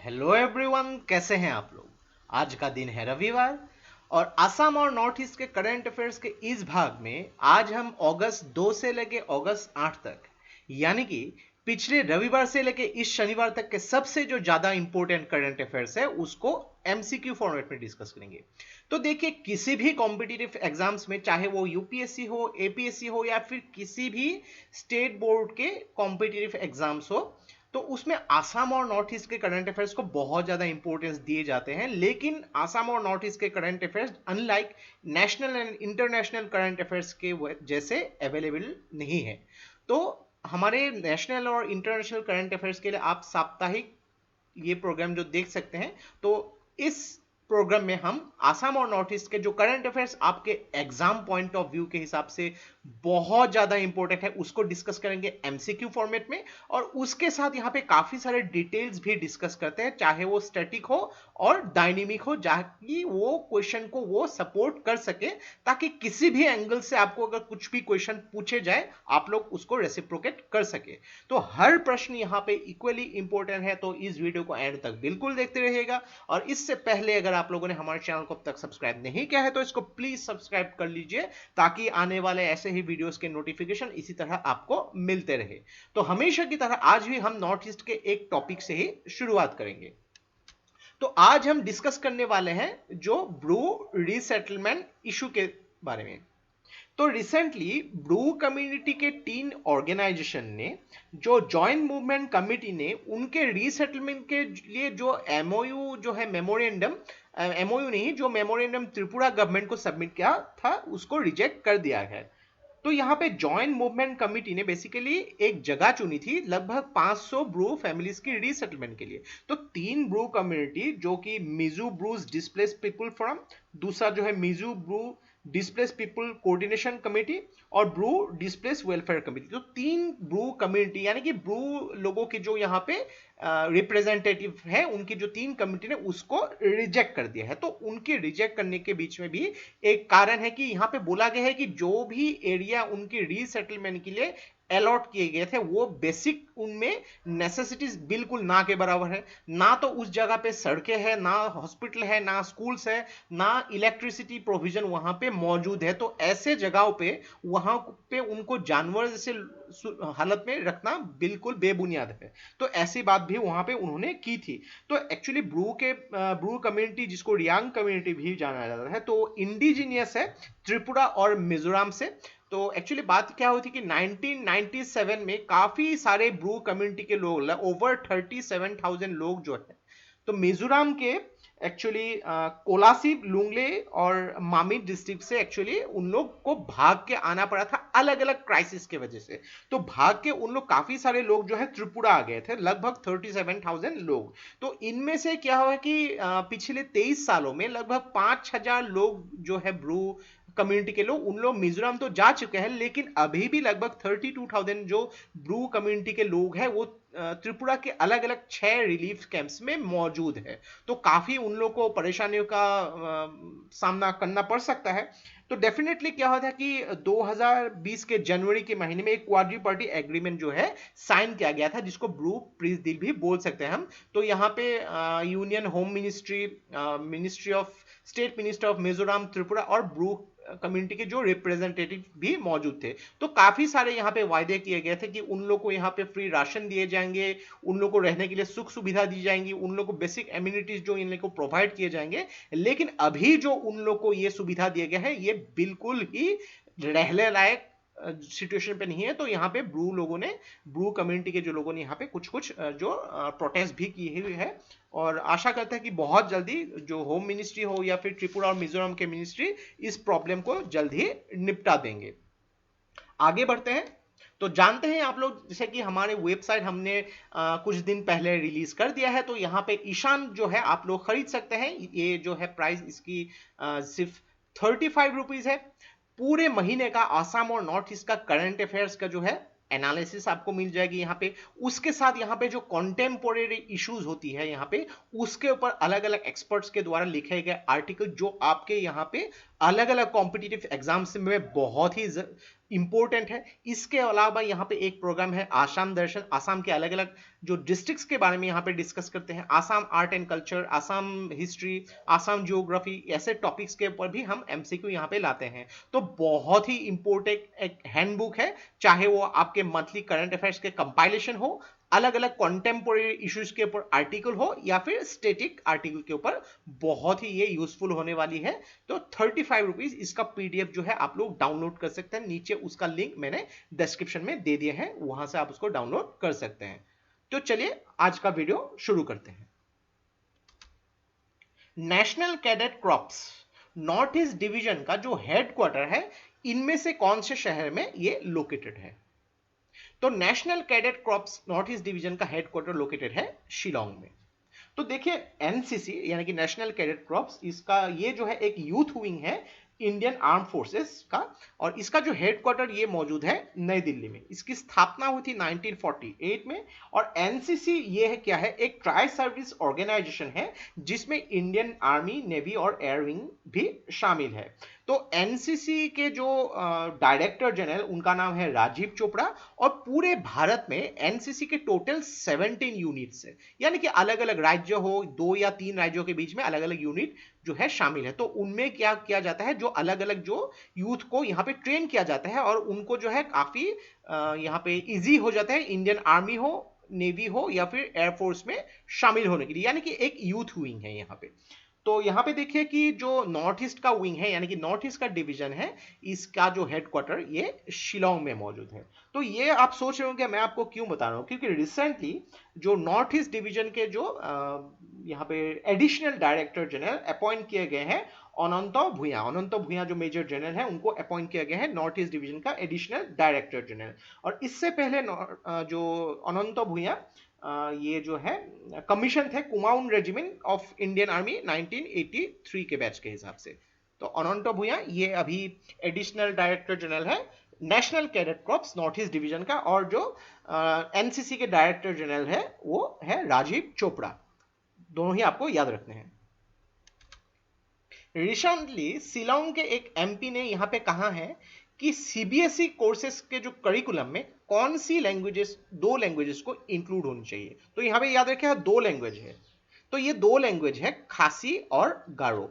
Hello everyone, कैसे हैं आप लोग। आज का दिन है रविवार और असम और नॉर्थ ईस्ट के करंट अफेयर्स के इस भाग में आज हम अगस्त 2 से लेके अगस्त 8 तक यानी कि पिछले रविवार से लेके इस शनिवार तक के सबसे जो ज्यादा इंपॉर्टेंट करंट अफेयर्स है उसको एमसीक्यू फॉर्मेट में डिस्कस करेंगे। तो देखिए, किसी भी कॉम्पिटिटिव एग्जाम्स में, चाहे वो यूपीएससी हो, एपीएससी हो या फिर किसी भी स्टेट बोर्ड के कॉम्पिटिटिव एग्जाम्स हो, तो उसमें आसाम और नॉर्थ ईस्ट के करंट अफेयर्स को बहुत ज्यादा इंपॉर्टेंस दिए जाते हैं। लेकिन आसाम और नॉर्थ ईस्ट के current affairs unlike national and international current affairs के जैसे अवेलेबल नहीं है। तो हमारे नेशनल और इंटरनेशनल करंट अफेयर्स के लिए आप साप्ताहिक ये प्रोग्राम जो देख सकते हैं। तो इस प्रोग्राम में हम आसाम और नॉर्थ ईस्ट के जो करंट अफेयर्स आपके एग्जाम पॉइंट ऑफ व्यू के हिसाब से बहुत ज्यादा इंपॉर्टेंट है उसको डिस्कस करेंगे एमसीक्यू फॉर्मेट में। और उसके साथ यहाँ पे काफी सारे डिटेल्स भी डिस्कस करते हैं, चाहे वो स्टैटिक हो और डायनेमिक हो, ताकि वो क्वेश्चन को वो सपोर्ट कर सके, ताकि किसी भी एंगल से आपको अगर कुछ भी क्वेश्चन पूछे जाए आप लोग उसको रेसिप्रोकेट कर सके। तो हर प्रश्न यहाँ पे इक्वली इंपॉर्टेंट है, तो इस वीडियो को एंड तक बिल्कुल देखते रहिएगा। और इससे पहले अगर आप लोगों ने हमारे चैनल को अब तक सब्सक्राइब नहीं किया है तो इसको प्लीज सब्सक्राइब कर लीजिए, ताकि आने वाले ऐसे ही वीडियोस के नोटिफिकेशन इसी तरह आपको मिलते रहे। तो हमेशा की तरह आज भी हम नॉर्थ ईस्ट के एक टॉपिक से ही शुरुआत करेंगे। तो आज हम डिस्कस करने वाले हैं जो ब्रू रीसेटलमेंट इशू के बारे में। तो रिसेंटली ब्रू कम्युनिटी के 3 ऑर्गेनाइजेशन ने, जो जॉइंट मूवमेंट कमिटी ने उनके रीसेटलमेंट के लिए जो एमओयू जो है, मेमोरेंडम, एमओयू नहीं, जो मेमोरेंडम त्रिपुरा गवर्नमेंट को सबमिट किया था उसको रिजेक्ट कर दिया है। तो यहाँ पे जॉइंट मूवमेंट कमिटी ने बेसिकली एक जगह चुनी थी लगभग 500 ब्रू फैमिलीज की रीसेटलमेंट के लिए। तो 3 ब्रू कम्युनिटी, जो कि Mizo Brus displaced people forum, दूसरा जो है Mizo Bru displaced people coordination committee और ब्रू डिस्प्लेस वेलफेयर कमेटी, तो 3 ब्रू कम्युनिटी यानी कि ब्रू लोगों की जो यहाँ पे रिप्रेजेंटेटिव है, उनकी जो 3 कमेटी ने उसको रिजेक्ट कर दिया है। तो उनके रिजेक्ट करने के बीच में भी एक कारण है कि यहाँ पे बोला गया है कि जो भी एरिया उनकी रीसेटलमेंट के लिए अलॉट किए गए थे वो बेसिक उनमें नेसेसिटीज बिल्कुल ना के बराबर है। ना तो उस जगह पे सड़कें हैं, ना हॉस्पिटल है, ना स्कूल्स है, ना इलेक्ट्रिसिटी प्रोविजन वहां पे मौजूद है। तो ऐसे जगहों पे वहां पे उनको जानवर जैसे हालत में रखना बिल्कुल बेबुनियाद है। तो ऐसी बात भी वहां पे उन्होंने की थी। तो एक्चुअली ब्रू कम्युनिटी, जिसको रियांग कम्युनिटी भी जाना जाता है, तो इंडिजीनियस है त्रिपुरा और मिजोरम से। तो एक्चुअली बात क्या हुई थी कि 1997 में काफी सारे ब्रू कम्युनिटी के लोग, ओवर 37,000 लोग जो है, तो मिजोरम के एक्चुअली कोलासिब, लुंगले और मामी डिस्ट्रिक्ट से एक्चुअली उन लोग को भाग के आना पड़ा था अलग अलग क्राइसिस के वजह से। तो भाग के उन लोग, काफी सारे लोग जो है त्रिपुरा आ गए थे, लगभग 37,000 लोग। तो इनमें से क्या हुआ कि पिछले 23 सालों में लगभग 5,000 लोग जो है ब्रू कम्युनिटी के लोग, उन लोग मिजोरम तो जा चुके हैं, लेकिन अभी भी लगभग 32,000 जो ब्रू कम्युनिटी के लोग हैं वो त्रिपुरा के अलग अलग 6 रिलीफ कैंप्स में मौजूद है। तो काफी उन लोग को परेशानियों का सामना करना पड़ सकता है। तो डेफिनेटली क्या होता है कि 2020 के जनवरी के महीने में एक क्वाड्री पार्टी एग्रीमेंट जो है साइन किया गया था, जिसको ब्रू पीस डील भी बोल सकते हैं हम। तो यहाँ पे union home ministry, ministry of state minister of Mizoram, Tripura और ब्रू कम्युनिटी के जो रिप्रेजेंटेटिव भी मौजूद थे। तो काफी सारे यहाँ पे वायदे किए गए थे कि उन लोग को यहाँ पे फ्री राशन दिए जाएंगे, उन लोग को रहने के लिए सुख सुविधा दी जाएंगी, उन लोग को बेसिक एम्यूनिटीज जो इन लोग को प्रोवाइड किए जाएंगे। लेकिन अभी जो उन लोग को ये सुविधा दिए गए हैं ये बिल्कुल ही रहने लायक सिचुएशन पे नहीं है। तो यहाँ पे ब्रू लोगों ने, ब्रू कम्युनिटी के जो लोगों ने यहाँ पे कुछ कुछ जो प्रोटेस्ट भी की हुई है। और आशा करते हैं कि बहुत जल्दी जो होम मिनिस्ट्री हो या फिर त्रिपुरा और मिजोरम के मिनिस्ट्री इस प्रॉब्लम को जल्द ही निपटा देंगे। आगे बढ़ते हैं। तो जानते हैं आप लोग, जैसे कि हमारे वेबसाइट हमने कुछ दिन पहले रिलीज कर दिया है। तो यहाँ पे ईशान जो है आप लोग खरीद सकते हैं। ये जो है प्राइस इसकी सिर्फ 35 रुपीज है। पूरे महीने का आसाम और नॉर्थ ईस्ट का करंट अफेयर्स का जो है एनालिसिस आपको मिल जाएगी यहाँ पे। उसके साथ यहाँ पे जो कॉन्टेम्पोरेरी इश्यूज होती है यहाँ पे, उसके ऊपर अलग अलग एक्सपर्ट्स के द्वारा लिखे गए आर्टिकल, जो आपके यहाँ पे अलग अलग कॉम्पिटिटिव एग्जाम्स में बहुत ही इंपॉर्टेंट है। इसके अलावा यहाँ पे एक प्रोग्राम है आसाम दर्शन, आसाम के अलग अलग जो डिस्ट्रिक्ट्स के बारे में यहाँ पे डिस्कस करते हैं, Assam art and culture, Assam history, Assam geography, ऐसे टॉपिक्स के ऊपर भी हम एमसीक्यू यहाँ पे लाते हैं। तो बहुत ही इंपॉर्टेंट एक हैंडबुक है, चाहे वो आपके मंथली करंट अफेयर्स के कंपाइलेशन हो, अलग अलग कॉन्टेम्पोरेरी इश्यूज के ऊपर आर्टिकल हो, या फिर स्टेटिक आर्टिकल के ऊपर, बहुत ही ये यूजफुल होने वाली है। तो 35 रुपीज इसका पीडीएफ जो है आप लोग डाउनलोड कर सकते हैं, नीचे उसका लिंक मैंने डिस्क्रिप्शन में दे दिया है, वहां से आप उसको डाउनलोड कर सकते हैं। तो चलिए आज का वीडियो शुरू करते हैं। National cadet crops north east division का जो हेडक्वार्टर है, इनमें से कौन से शहर में ये लोकेटेड है? तो national cadet crops north east division का हेडक्वार्टर लोकेटेड है शिलोंग में। तो देखिए एनसीसी यानी कि नेशनल कैडेट क्रॉप्स, इसका ये जो है एक यूथ विंग है इंडियन आर्म फोर्सेस का, और इसका जो हेडक्वार्टर ये मौजूद है नई दिल्ली में। इसकी स्थापना हुई थी 1948 में। और एनसीसी ये है क्या है, एक ट्राई सर्विस ऑर्गेनाइजेशन है जिसमें इंडियन आर्मी, नेवी और एयर विंग भी शामिल है। तो एनसीसी के जो डायरेक्टर जनरल, उनका नाम है राजीव चोपड़ा, और पूरे भारत में एनसीसी के टोटल 17 यूनिट्स है, यानी कि अलग अलग राज्य हो, 2 या 3 राज्यों के बीच में अलग अलग यूनिट जो है शामिल है। तो उनमें क्या किया जाता है, जो अलग अलग जो यूथ को यहाँ पे ट्रेन किया जाता है, और उनको जो है काफी यहाँ पे इजी हो जाता है इंडियन आर्मी हो, नेवी हो या फिर एयरफोर्स में शामिल होने के लिए, यानी कि एक यूथ विंग है यहाँ पे। तो यहाँ पे देखिए कि जो नॉर्थ ईस्ट का विंग है, यानी कि नॉर्थ ईस्ट का डिवीजन है, इसका जो हेडक्वार्टर ये शिलोंग में मौजूद है। तो ये आप सोच रहे होंगे मैं आपको क्यों बता रहा हूँ, क्योंकि रिसेंटली जो नॉर्थ ईस्ट डिवीजन के जो यहाँ पे एडिशनल डायरेक्टर जनरल अपॉइंट किए गए हैं, अनंत भूया जो मेजर जनरल है, उनको अपॉइंट किया गया है नॉर्थ ईस्ट डिवीजन का एडिशनल डायरेक्टर जनरल। और इससे पहले जो अनंत भूया ये जो है कमीशन थे Kumaon regiment of Indian army 1983 के बैच के हिसाब से। तो अनंत भूया ये अभी एडिशनल डायरेक्टर जनरल है national cadet crops north east division का, और जो एनसीसी के डायरेक्टर जनरल है वो है राजीव चोपड़ा। दोनों ही आपको याद रखने हैं। रिसेंटली शिलोंग के एक एमपी ने यहाँ पे कहा है कि सीबीएसई कोर्सेज के जो करिकुलम में कौन सी लैंग्वेजेस, 2 लैंग्वेजेस को इंक्लूड होनी चाहिए। तो यहाँ पे याद रखिए 2 लैंग्वेज है। तो ये 2 लैंग्वेज है खासी और गारो।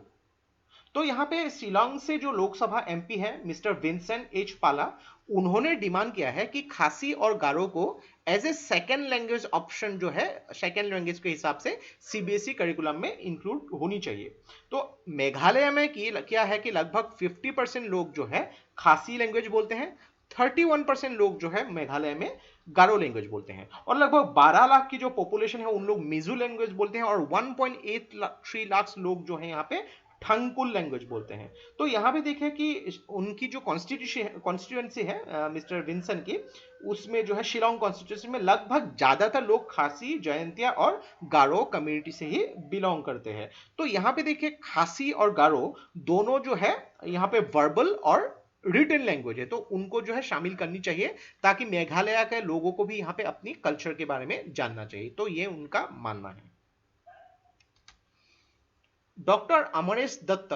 तो यहाँ पे शिलोंग से जो लोकसभा एमपी है मिस्टर विंसेंट एच पाला, उन्होंने डिमांड किया है कि खासी और गारो को as a second language option जो है, सेकेंड लैंग्वेज के हिसाब से सीबीएसई करिकुलम में इंक्लूड होनी चाहिए। तो मेघालय में क्या है कि लगभग 50% लोग जो है खासी लैंग्वेज बोलते हैं, 31% लोग जो है मेघालय में गारो लैंग्वेज बोलते हैं, और लगभग 12 लाख की जो पॉपुलेशन है उन लोग मिजो लैंग्वेज बोलते हैं, और 1.83 लाख लोग जो है यहाँ पे ठंगकुल लैंग्वेज बोलते हैं। तो यहाँ पे देखिए कि उनकी जो कॉन्स्टिट्यूएंसी है मिस्टर विंसन की, उसमें जो है शिलोंग कॉन्स्टिट्यूएंसी में लगभग ज्यादातर लोग खासी, जयंतिया और गारो कम्युनिटी से ही बिलोंग करते हैं। तो यहाँ पे देखिए खासी और गारो दोनों जो है यहाँ पे वर्बल और रिटन लैंग्वेज है, तो उनको जो है शामिल करनी चाहिए, ताकि मेघालय के लोगों को भी यहाँ पे अपनी कल्चर के बारे में जानना चाहिए। तो ये उनका मानना है। डॉक्टर अमरेश दत्त,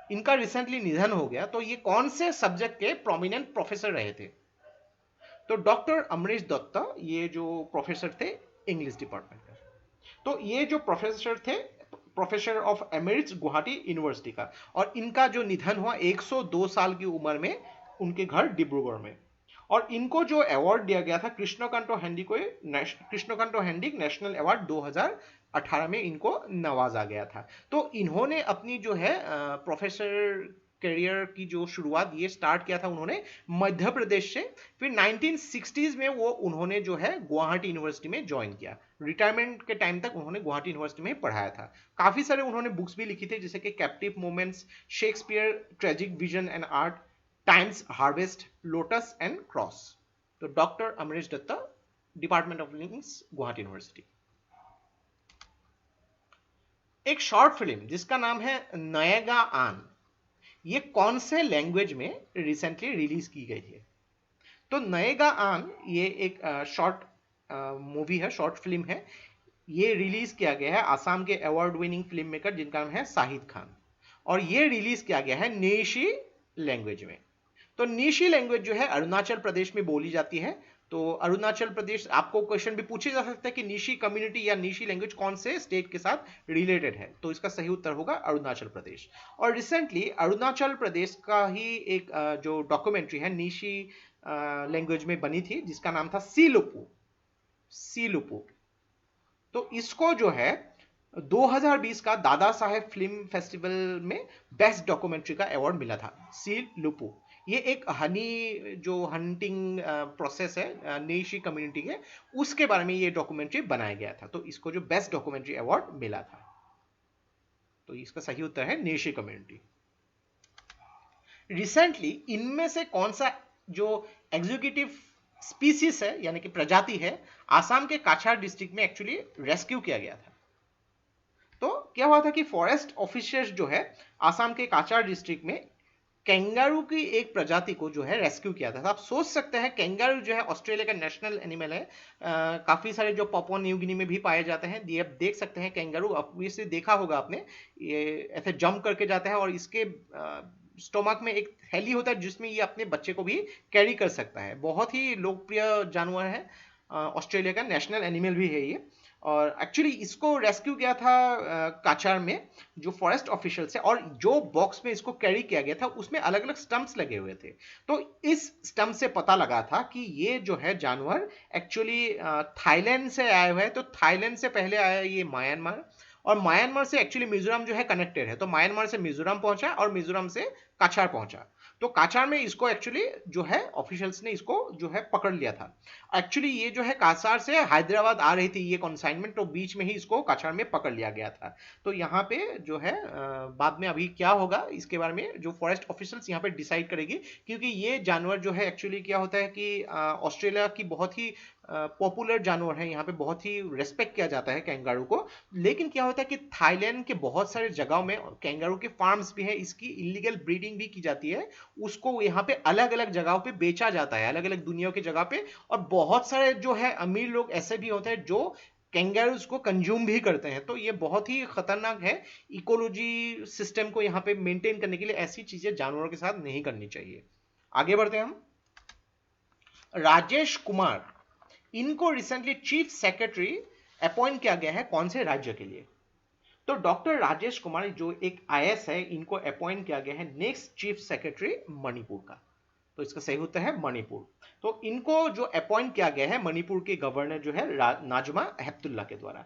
इनका रिसेंटली निधन हो गया। तो ये कौन से सब्जेक्ट के प्रोमिनेंट प्रोफेसर रहे थे? तो डॉक्टर अमरेश दत्त ये जो प्रोफेसर थे इंग्लिश डिपार्टमेंट का, तो ये जो प्रोफेसर थे professor of emeritus Guwahati university का, और इनका जो निधन हुआ 102 साल की उम्र में उनके घर डिब्रूगढ़ में। और इनको जो अवार्ड दिया गया था कृष्णकांतो हैंडिक नेशनल अवार्ड 2018 में इनको नवाजा गया था। तो इन्होंने अपनी जो है प्रोफेसर करियर की जो शुरुआत ये स्टार्ट किया था उन्होंने मध्य प्रदेश से, फिर 1960s में वो उन्होंने जो है गुवाहाटी यूनिवर्सिटी में ज्वाइन किया। रिटायरमेंट के टाइम तक उन्होंने गुवाहाटी यूनिवर्सिटी में पढ़ाया था। काफी सारे उन्होंने बुक्स भी लिखी थी, जैसे कि captive moments, Shakespeare, tragic vision and art, times harvest, lotus and cross. तो doctor Amaresh Datta, department of links, Guwahati university. एक शॉर्ट फिल्म जिसका नाम है नयगा आन, ये कौन से लैंग्वेज में रिसेंटली रिलीज की गई है? तो नयगा आन ये एक शॉर्ट मूवी है, शॉर्ट फिल्म है। ये रिलीज किया गया है आसाम के अवार्ड विनिंग फिल्म मेकर जिनका नाम है शाहिद खान, और ये रिलीज किया गया है नेशी लैंग्वेज में। तो नीशी लैंग्वेज जो है अरुणाचल प्रदेश में बोली जाती है। तो अरुणाचल प्रदेश, आपको क्वेश्चन भी पूछे जा सकता है कि नीशी कम्युनिटी या नीशी लैंग्वेज कौन से स्टेट के साथ रिलेटेड है, तो इसका सही उत्तर होगा अरुणाचल प्रदेश। और रिसेंटली अरुणाचल प्रदेश का ही एक जो डॉक्यूमेंट्री है नीशी लैंग्वेज में बनी थी, जिसका नाम था सीलुपू। सीलुपू, तो इसको जो है 2020 का दादा साहेब फिल्म फेस्टिवल में बेस्ट डॉक्यूमेंट्री का अवार्ड मिला था। सी लुपू, ये एक हनी जो हंटिंग प्रोसेस है नेशी कम्युनिटी के, उसके बारे में ये डॉक्यूमेंट्री बनाया गया था, तो इसको जो बेस्ट डॉक्यूमेंट्री अवार्ड मिला था। तो इसका सही उत्तर है नेशी कम्युनिटी। रिसेंटली इनमें से कौन सा जो एग्जीक्यूटिव स्पीसीज है यानी कि प्रजाति है, आसाम के काछार डिस्ट्रिक्ट में एक्चुअली रेस्क्यू किया गया था। तो क्या हुआ था कि फॉरेस्ट ऑफिसर्स जो है आसाम के काछार डिस्ट्रिक्ट में कैंगारू की एक प्रजाति को जो है रेस्क्यू किया था। तो आप सोच सकते हैं कैंगारू जो है ऑस्ट्रेलिया का नेशनल एनिमल है, काफी सारे जो पापुआ न्यू गिनी में भी पाए जाते हैं। ये आप देख सकते हैं कैंगारू, ऑब्वियसली देखा होगा आपने, ये ऐसे जंप करके जाता है और इसके स्टोमक में एक थैली होता है जिसमें ये अपने बच्चे को भी कैरी कर सकता है। बहुत ही लोकप्रिय जानवर है, ऑस्ट्रेलिया का नेशनल एनिमल भी है ये। और एक्चुअली इसको रेस्क्यू किया था काचार में जो फॉरेस्ट ऑफिशियल्स है, और जो बॉक्स में इसको कैरी किया गया था उसमें अलग अलग स्टंप्स लगे हुए थे। तो इस स्टंप से पता लगा था कि ये जो है जानवर एक्चुअली थाईलैंड से आया हुआ है। तो थाईलैंड से पहले आया ये म्यांमार, और म्यांमार से एक्चुअली मिजोरम जो है कनेक्टेड है। तो म्यांमार से मिजोरम पहुंचा और मिजोरम से काचार पहुंचा। तो काचार में इसको एक्चुअली जो है ऑफिशियल्स ने इसको जो है पकड़ लिया था। एक्चुअली ये जो है काचार से हैदराबाद आ रही थी ये कंसाइनमेंट, तो बीच में ही इसको काचार में पकड़ लिया गया था। तो यहाँ पे जो है बाद में अभी क्या होगा इसके बारे में जो फॉरेस्ट ऑफिशियल्स यहाँ पे डिसाइड करेगी, क्योंकि ये जानवर जो है एक्चुअली क्या होता है कि ऑस्ट्रेलिया की बहुत ही पॉपुलर जानवर है, यहाँ पे बहुत ही रेस्पेक्ट किया जाता है कैंगारू को। लेकिन क्या होता है कि थाईलैंड के बहुत सारे जगहों में कैंगारू के फार्म्स भी है, इसकी इलीगल ब्रीडिंग भी की जाती है, उसको यहाँ पे अलग अलग जगहों पे बेचा जाता है, अलग अलग दुनिया की जगह पे। और बहुत सारे जो है अमीर लोग ऐसे भी होते हैं जो कैंगारूज को कंज्यूम भी करते हैं। तो ये बहुत ही खतरनाक है, इकोलॉजी सिस्टम को यहाँ पे मेंटेन करने के लिए ऐसी चीजें जानवरों के साथ नहीं करनी चाहिए। आगे बढ़ते हैं हम। राजेश कुमार, इनको रिसेंटली चीफ सेक्रेटरी अपॉइंट किया गया है, कौन से राज्य के लिए? तो डॉक्टर राजेश कुमार जो एक आईएएस है, इनको अपॉइंट किया गया है नेक्स्ट चीफ सेक्रेटरी मणिपुर का। तो इसका सही उत्तर है मणिपुर। तो इनको जो अपॉइंट किया गया है मणिपुर के गवर्नर जो है नाजमा हेपतुल्ला के द्वारा।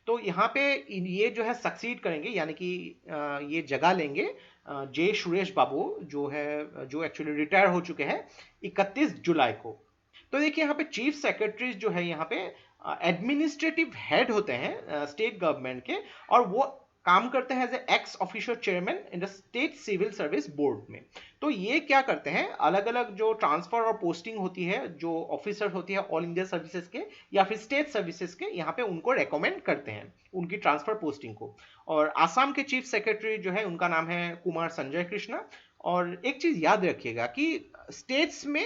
तो यहाँ पे ये जो है सक्सीड करेंगे, यानी कि ये जगह लेंगे जे सुरेश बाबू जो है, जो एक्चुअली रिटायर हो चुके हैं 31 जुलाई को। तो देखिए यहाँ पे चीफ सेक्रेटरीज जो है यहाँ पे एडमिनिस्ट्रेटिव हेड होते हैं स्टेट गवर्नमेंट के, और वो काम करते हैं as a ex official chairman in the state civil service board में। तो ये क्या करते हैं, अलग अलग जो ट्रांसफर और पोस्टिंग होती है, जो ऑफिसर होती है ऑल इंडिया सर्विसेज के या फिर स्टेट सर्विसेज के, यहाँ पे उनको रेकमेंड करते हैं उनकी ट्रांसफर पोस्टिंग को। और आसाम के चीफ सेक्रेटरी जो है उनका नाम है कुमार संजय कृष्णा। और एक चीज याद रखिएगा कि स्टेट्स में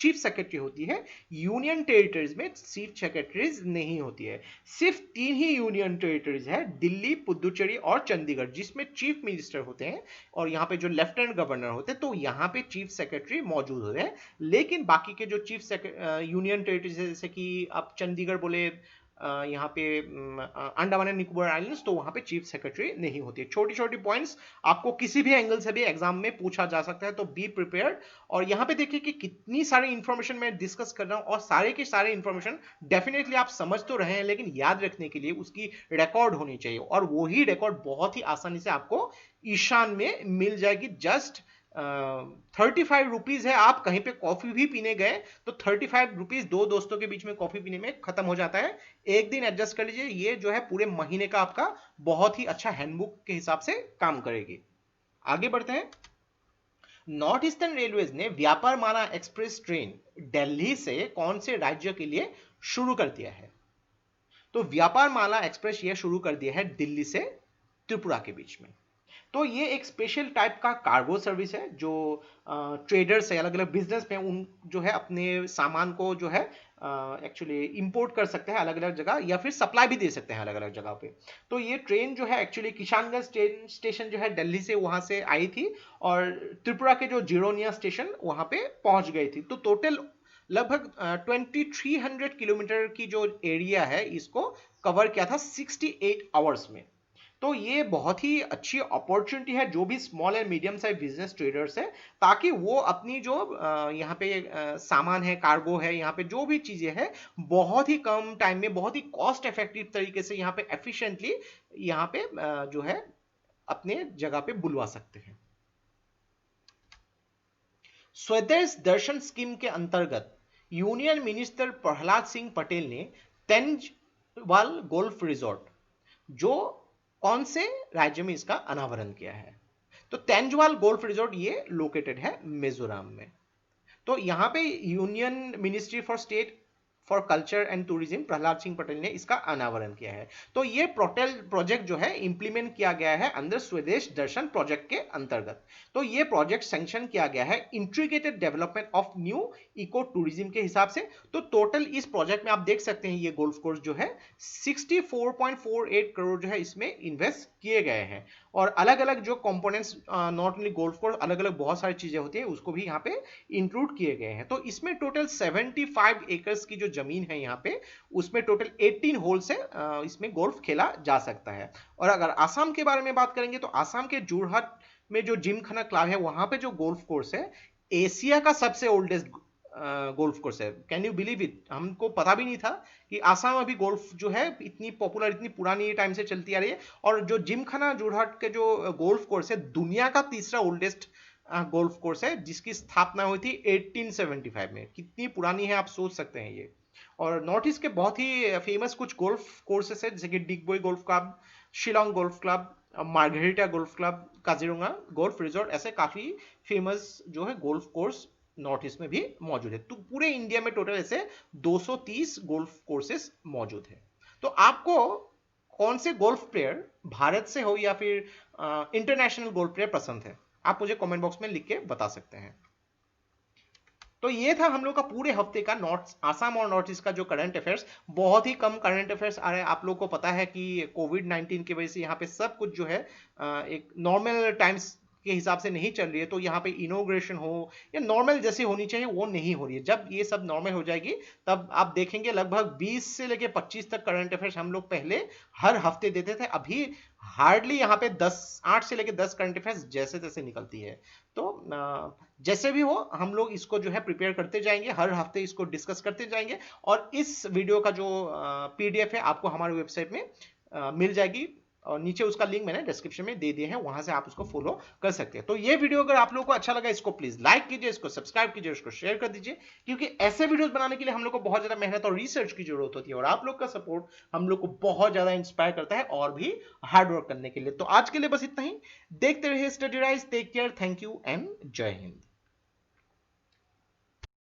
चीफ सेक्रेटरी होती है, यूनियन टेरिटरीज में चीफ सेक्रेटरीज नहीं होती है। सिर्फ 3 ही यूनियन टेरिटरीज है, दिल्ली, पुदुचेरी और चंडीगढ़, जिसमें चीफ मिनिस्टर होते हैं और यहाँ पे जो लेफ्टिनेंट गवर्नर होते हैं, तो यहाँ पे चीफ सेक्रेटरी मौजूद होते हैं। लेकिन बाकी के जो चीफ यूनियन टेरिटरीज जैसे कि आप चंडीगढ़ बोले, यहाँ पे अंडमान एंड निकोबार आइलैंड्स, तो वहां पे चीफ सेक्रेटरी नहीं होती है। छोटी छोटी पॉइंट्स आपको किसी भी एंगल से भी एग्जाम में पूछा जा सकता है, तो बी प्रिपेयर्ड। और यहाँ पे देखिए कि कितनी सारी इंफॉर्मेशन मैं डिस्कस कर रहा हूँ, और सारे के सारे इंफॉर्मेशन डेफिनेटली आप समझ तो रहे हैं, लेकिन याद रखने के लिए उसकी रिकॉर्ड होनी चाहिए, और वही रिकॉर्ड बहुत ही आसानी से आपको ईशान में मिल जाएगी। जस्ट 35 रुपीज है। आप कहीं पे कॉफी भी पीने गए तो 35 रुपीज दो दोस्तों के बीच में कॉफी पीने में खत्म हो जाता है। एक दिन एडजस्ट कर लीजिए, ये जो है पूरे महीने का आपका बहुत ही अच्छा हैंडबुक के हिसाब से काम करेगी। आगे बढ़ते हैं। नॉर्थ ईस्टर्न रेलवेज ने व्यापार माला एक्सप्रेस ट्रेन दिल्ली से कौन से राज्य के लिए शुरू कर दिया है? तो व्यापार माला एक्सप्रेस यह शुरू कर दिया है दिल्ली से त्रिपुरा के बीच में। तो ये एक स्पेशल टाइप का कार्गो सर्विस है जो ट्रेडर्स है, अलग अलग बिजनेस में उन जो है अपने सामान को जो है एक्चुअली इंपोर्ट कर सकते हैं अलग अलग जगह, या फिर सप्लाई भी दे सकते हैं अलग अलग जगह पे। तो ये ट्रेन जो है एक्चुअली किशानगंज स्टेशन जो है दिल्ली से वहां से आई थी, और त्रिपुरा के जो जिरोनिया स्टेशन वहां पे पहुंच गई थी। तो टोटल लगभग 2300 किलोमीटर की जो एरिया है इसको कवर किया था 68 आवर्स में। तो ये बहुत ही अच्छी अपॉर्चुनिटी है जो भी small and medium size business traders है, ताकि वो अपनी जो यहाँ पे सामान है, कार्गो है, यहाँ पे जो भी चीजें हैं बहुत ही कम टाइम में बहुत ही कॉस्ट इफेक्टिव तरीके से यहाँ पे एफिशिएंटली यहाँ पे जो है अपने जगह पे बुलवा सकते हैं। स्वदेश दर्शन स्कीम के अंतर्गत यूनियन मिनिस्टर प्रहलाद सिंह पटेल ने तेंजवाल गोल्फ रिजॉर्ट, जो कौन से राज्य में इसका अनावरण किया है? तो तेंजवाल गोल्फ रिजॉर्ट ये लोकेटेड है मिजोरम में। तो यहां पे union ministry for state for culture and tourism Prahlad Singh Patel ने इसका अनावरण किया है। तो ये प्रोजेक्ट जो है इंप्लीमेंट किया गया है अंदर स्वदेश दर्शन प्रोजेक्ट के अंतर्गत। तो ये प्रोजेक्ट सैंक्शन किया गया है integrated development of new eco tourism के हिसाब से। तो टोटल इस प्रोजेक्ट में आप देख सकते हैं ये गोल्फ कोर्स जो है 64.48 करोड़ जो है इसमें इन्वेस्ट किए गए हैं, और अलग अलग जो components, not only golf course, अलग अलग बहुत सारी चीजें होती है उसको भी यहाँ पे इंक्लूड किए गए हैं। तो इसमें टोटल 75 एकर्स की जो जमीन है यहाँ पे, उसमें टोटल 18 होल से इसमें गोल्फ खेला जा सकता है। और अगर आसाम के बारे में बात करेंगे तो आसाम के जोरहाट में जो जिमखाना क्लब है वहां पे जो गोल्फ कोर्स है एशिया का सबसे ओल्डेस्ट गोल्फ कोर्स है। कैन यू बिलीव इट, हमको पता भी नहीं था कि आसाम अभी गोल्फ जो है इतनी पॉपुलर, इतनी पुरानी टाइम से चलती आ रही है। और जो जिमखाना जोरहाट के जो गोल्फ कोर्स है दुनिया का तीसरा ओल्डेस्ट गोल्फ कोर्स है, जिसकी स्थापना हुई थी 1875 में। कितनी पुरानी है आप सोच सकते हैं ये। और नॉर्थ ईस्ट के बहुत ही फेमस कुछ गोल्फ कोर्सेस है, जैसे कि Digboi golf club, Shillong golf club, margherita golf club, Kaziranga golf resort, ऐसे काफी फेमस जो है गोल्फ कोर्स नॉर्थ ईस्ट में भी मौजूद है। तो पूरे इंडिया में टोटल ऐसे 230 गोल्फ कोर्सेस मौजूद है। तो आपको कौन से गोल्फ प्लेयर, भारत से हो या फिर इंटरनेशनल गोल्फ प्लेयर पसंद है, आप मुझे कमेंट बॉक्स में लिख के बता सकते हैं। तो ये था हम लोग का पूरे हफ्ते का नॉर्थ आसाम और नॉर्थ ईस्ट का जो करंट अफेयर्स। बहुत ही कम करंट अफेयर्स आ रहे हैं। आप लोग को पता है कि कोविड-19 की वजह से यहाँ पे सब कुछ जो है एक नॉर्मल टाइम्स के हिसाब से नहीं चल रही है। तो यहाँ पे इनोग्रेशन हो या नॉर्मल जैसी होनी चाहिए वो नहीं हो रही है। जब ये सब नॉर्मल हो जाएगी तब आप देखेंगे लगभग 20 से लेके 25 तक करंट अफेयर्स हम लोग पहले हर हफ्ते देते थे। अभी हार्डली यहाँ पे 8 से लेके 10 करंट अफेयर्स जैसे तैसे निकलती है। तो जैसे भी हो हम लोग इसको जो है प्रिपेयर करते जाएंगे, हर हफ्ते इसको डिस्कस करते जाएंगे। और इस वीडियो का जो पीडीएफ है आपको हमारे वेबसाइट में मिल जाएगी, और नीचे उसका लिंक मैंने डिस्क्रिप्शन में दे दिया है, वहां से आप उसको फॉलो कर सकते हैं। तो ये वीडियो अगर आप लोगों को अच्छा लगा इसको प्लीज लाइक कीजिए, इसको सब्सक्राइब कीजिए, इसको शेयर कर दीजिए, क्योंकि ऐसे वीडियोस बनाने के लिए हम लोग को बहुत ज्यादा मेहनत और रिसर्च की जरूरत होती है, और आप लोग का सपोर्ट हम लोग को बहुत ज्यादा इंस्पायर करता है और भी हार्ड वर्क करने के लिए। तो आज के लिए बस इतना ही। देखते रहिए study rise. Take care, thank you and जय हिंद।